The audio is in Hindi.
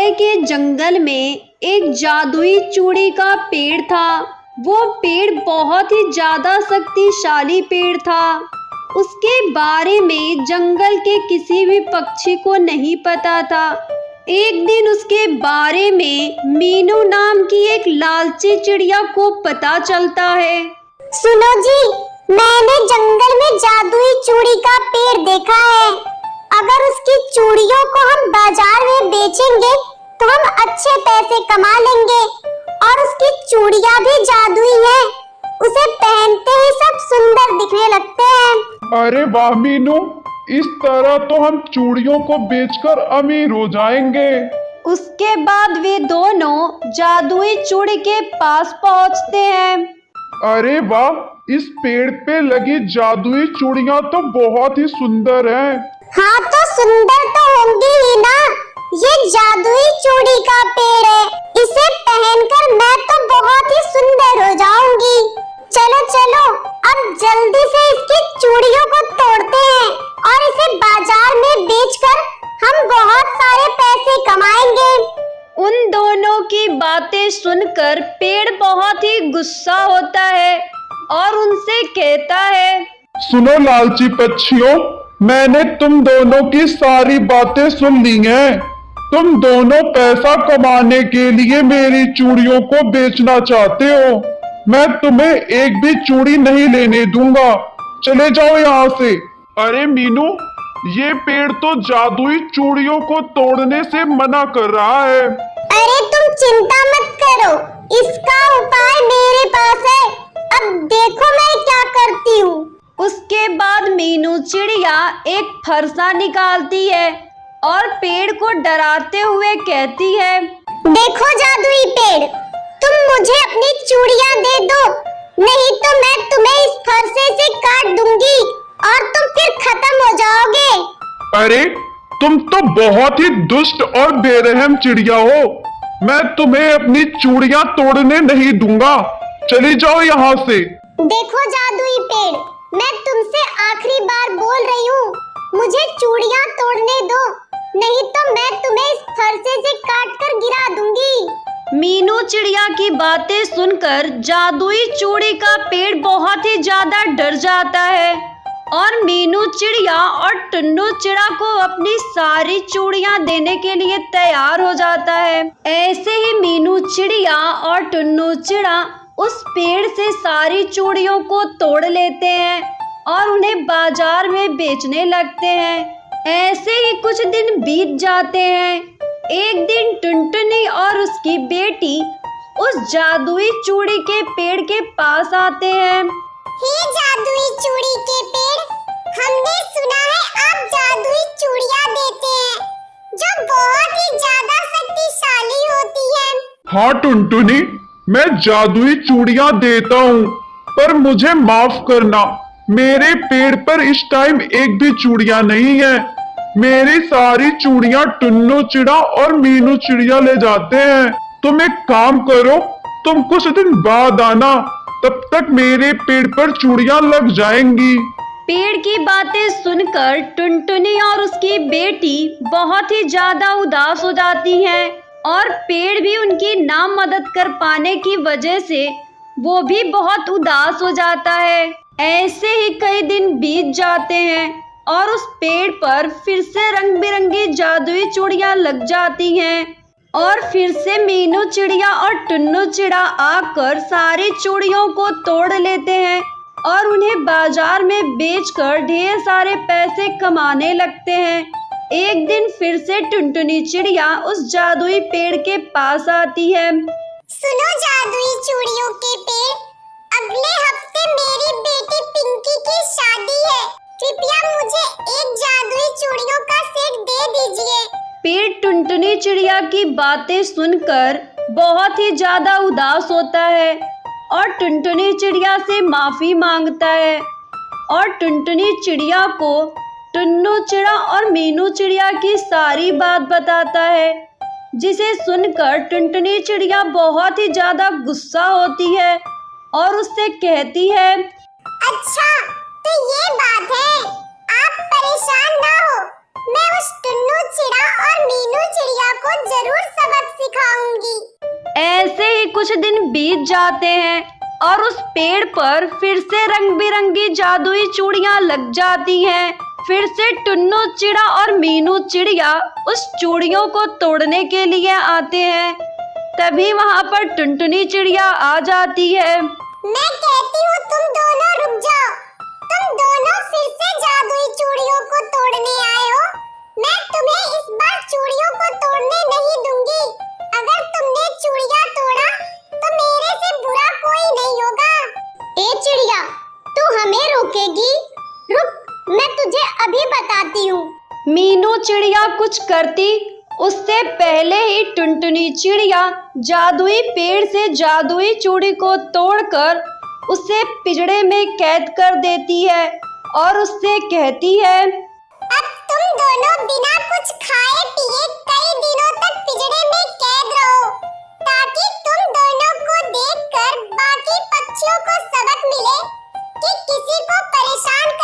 पास के जंगल में एक जादुई चूड़ी का पेड़ था। वो पेड़ बहुत ही ज्यादा शक्तिशाली पेड़ था। उसके बारे में जंगल के किसी भी पक्षी को नहीं पता था। एक दिन उसके बारे में मीनू नाम की एक लालची चिड़िया को पता चलता है। सुनो जी, मैंने जंगल में जादुई चूड़ी का पेड़ देखा है। अगर उसकी चूड़ियों को हम बाजार में बेचेंगे तो हम अच्छे पैसे कमा लेंगे। और उसकी चूड़ियां भी जादुई हैं। उसे पहनते ही सब सुंदर दिखने लगते हैं। अरे वाह मीनू, इस तरह तो हम चूड़ियों को बेचकर अमीर हो जाएंगे। उसके बाद वे दोनों जादुई चूड़ी के पास पहुंचते हैं। अरे वाह, इस पेड़ पे लगी जादुई चूड़ियां तो बहुत ही सुंदर हैं। हाँ तो सुंदर तो होंगी ही ना। ये जादुई चूड़ी का पेड़ है। इसे पहनकर मैं तो बहुत ही सुंदर हो जाऊंगी। चलो चलो, अब जल्दी से इसकी चूड़ियों को तोड़ते हैं और इसे बाजार में बेचकर हम बहुत सारे पैसे कमाएंगे। उन दोनों की बातें सुनकर पेड़ बहुत ही गुस्सा होता है और उनसे कहता है, सुनो लालची पक्षियों, मैंने तुम दोनों की सारी बातें सुन ली हैं। तुम दोनों पैसा कमाने के लिए मेरी चूड़ियों को बेचना चाहते हो। मैं तुम्हें एक भी चूड़ी नहीं लेने दूंगा। चले जाओ यहाँ से। अरे मीनू, ये पेड़ तो जादुई चूड़ियों को तोड़ने से मना कर रहा है। अरे तुम चिंता मत करो, इसका उपाय मेरे पास है। अब देखो मैं क्या करती हूँ। उसके बाद मीनू चिड़िया एक फरसा निकालती है और पेड़ को डराते हुए कहती है, देखो जादुई पेड़, तुम मुझे अपनी चूड़ियां दे दो, नहीं तो मैं तुम्हें इस फरसे से काट दूंगी और तुम फिर खत्म हो जाओगे। अरे तुम तो बहुत ही दुष्ट और बेरहम चिड़िया हो। मैं तुम्हें अपनी चूड़ियां तोड़ने नहीं दूंगा। चली जाओ यहाँ से। देखो जादुई पेड़, मैं तुमसे आखिरी बार बोल रही हूँ, मुझे चूड़ियां तोड़ने दो, नहीं तो मैं तुम्हें इस फरसे से काट कर गिरा दूंगी। मीनू चिड़िया की बातें सुनकर जादुई चूड़ी का पेड़ बहुत ही ज्यादा डर जाता है और मीनू चिड़िया और टुन्नू चिड़ा को अपनी सारी चूड़ियां देने के लिए तैयार हो जाता है। ऐसे ही मीनू चिड़िया और टुन्नू चिड़ा उस पेड़ से सारी चूड़ियों को तोड़ लेते हैं और उन्हें बाजार में बेचने लगते हैं। ऐसे ही कुछ दिन बीत जाते हैं। एक दिन टुनटुनी और उसकी बेटी उस जादुई चूड़ी के पेड़ के पास आते हैं। हे जादुई चूड़ी के पेड़, हमने सुना है आप जादुई चूड़ियां देते हैं जो बहुत ही ज्यादा शक्तिशाली होती हैं। हाँ टुनटुनी, मैं जादुई चूड़ियां देता हूँ, पर मुझे माफ करना, मेरे पेड़ पर इस टाइम एक भी चूड़ियां नहीं है। मेरी सारी चूड़ियां टुन्नू चिड़ा और मीनू चिड़िया ले जाते हैं। तुम एक काम करो, तुम कुछ दिन बाद आना, तब तक मेरे पेड़ पर चूड़ियां लग जाएंगी। पेड़ की बातें सुनकर टुनटुनी और उसकी बेटी बहुत ही ज्यादा उदास हो जाती हैं और पेड़ भी उनकी ना मदद कर पाने की वजह से वो भी बहुत उदास हो जाता है। ऐसे ही कई दिन बीत जाते हैं और उस पेड़ पर फिर से रंग बिरंगी जादुई चूड़ियां लग जाती हैं और फिर से मीनू चिड़िया और टुन्नू चिड़ा आकर सारी चूड़ियों को तोड़ लेते हैं और उन्हें बाजार में बेचकर ढेर सारे पैसे कमाने लगते हैं। एक दिन फिर से टुनटुनी चिड़िया उस जादुई पेड़ के पास आती है। सुनो जादुई चूड़ियों के पेड़, अगले हफ्ते मेरी बेटी पिंकी की शादी है। कृपया मुझे एक जादुई चूड़ियों का सेट दे दीजिए। पेड़ टुनटुनी चिड़िया की बातें सुनकर बहुत ही ज्यादा उदास होता है और टुनटुनी चिड़िया से माफी मांगता है और टुनटुनी चिड़िया को टुन्नू चिड़ा और मीनू चिड़िया की सारी बात बताता है, जिसे सुनकर टुनटुनी चिड़िया बहुत ही ज्यादा गुस्सा होती है और उससे कहती है, अच्छा तो ये बात है, आप परेशान ना हो, मैं उस टुन्नू चिड़ा और मीनू चिड़िया को जरूर सबक सिखाऊंगी। ऐसे ही कुछ दिन बीत जाते हैं और उस पेड़ पर फिर से रंग बिरंगी जादुई चूड़ियां लग जाती हैं। फिर से टुन्नू चिड़ा और मीनू चिड़िया उस चूड़ियों को तोड़ने के लिए आते हैं। तभी वहाँ पर टुनटुनी चिड़िया आ जाती है। मैं कहती हूँ तुम दोनों रुक जाओ। तुम दोनों फिर से जादुई चूड़ियों को तोड़ने आए हो। मैं तुम्हें इस बार चूड़ियों को तोड़ने नहीं दूंगी। अगर तुमने चूड़ियाँ तोड़ा तो मेरे से बुरा कोई नहीं होगा। ए चिड़िया, तू हमें रोकेगी? रुक, मैं तुझे अभी बताती हूँ। मीनू चिड़िया कुछ करती उससे पहले ही टुनटुनी चिड़िया जादुई पेड़ से जादुई चूड़ी को तोड़कर उसे पिंजड़े में कैद कर देती है और उससे कहती है, अब तुम दोनों बिना कुछ खाए पिए कई दिनों तक पिंजड़े में कैद रहो, ताकि तुम दोनों को देखकर बाकी पक्षियों को सबक मिले कि किसी को परेशान